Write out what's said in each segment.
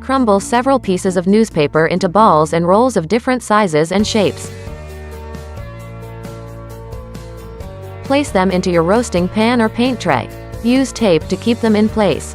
crumble several pieces of newspaper into balls and rolls of different sizes and shapes. Place them into your roasting pan or paint tray. Use tape to keep them in place.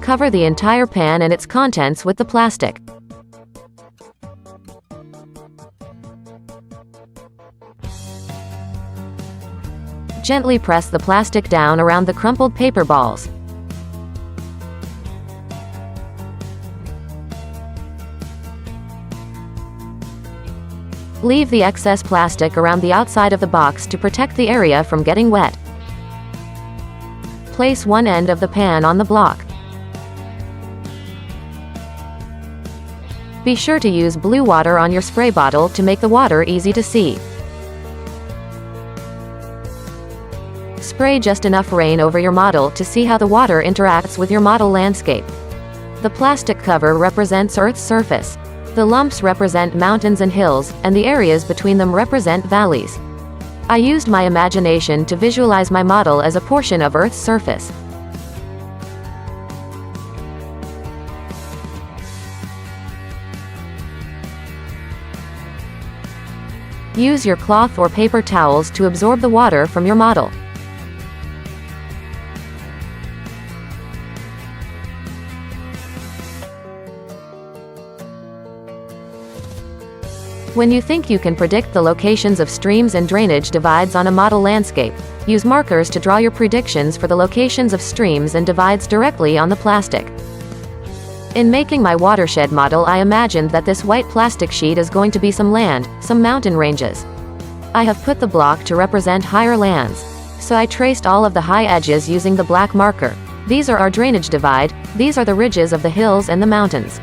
Cover the entire pan and its contents with the plastic. Gently press the plastic down around the crumpled paper balls. Leave the excess plastic around the outside of the box to protect the area from getting wet. Place one end of the pan on the block. Be sure to use blue water on your spray bottle to make the water easy to see. Spray just enough rain over your model to see how the water interacts with your model landscape. The plastic cover represents Earth's surface. The lumps represent mountains and hills, and the areas between them represent valleys. I used my imagination to visualize my model as a portion of Earth's surface. Use your cloth or paper towels to absorb the water from your model. When you think you can predict the locations of streams and drainage divides on a model landscape, use markers to draw your predictions for the locations of streams and divides directly on the plastic. In making my watershed model, I imagined that this white plastic sheet is going to be some land, some mountain ranges. I have put the block to represent higher lands. So I traced all of the high edges using the black marker. These are our drainage divide, these are the ridges of the hills and the mountains.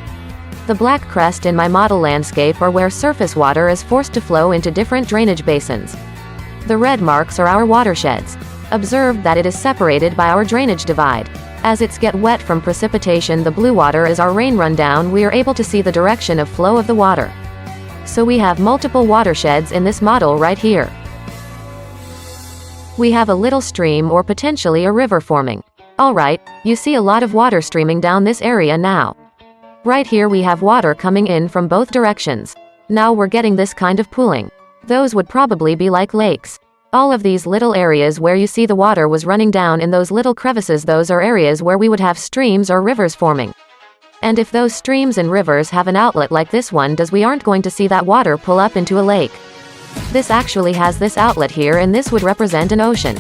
The black crest in my model landscape are where surface water is forced to flow into different drainage basins. The red marks are our watersheds. Observe that it is separated by our drainage divide. As it's get wet from precipitation, the blue water is our rain rundown. We are able to see the direction of flow of the water. So we have multiple watersheds in this model right here. We have a little stream or potentially a river forming. Alright, you see a lot of water streaming down this area now. Right here we have water coming in from both directions. Now we're getting this kind of pooling. Those would probably be like lakes. All of these little areas where you see the water was running down in those little crevices, those are areas where we would have streams or rivers forming. And if those streams and rivers have an outlet like this one does, we aren't going to see that water pull up into a lake. This actually has this outlet here, and this would represent an ocean.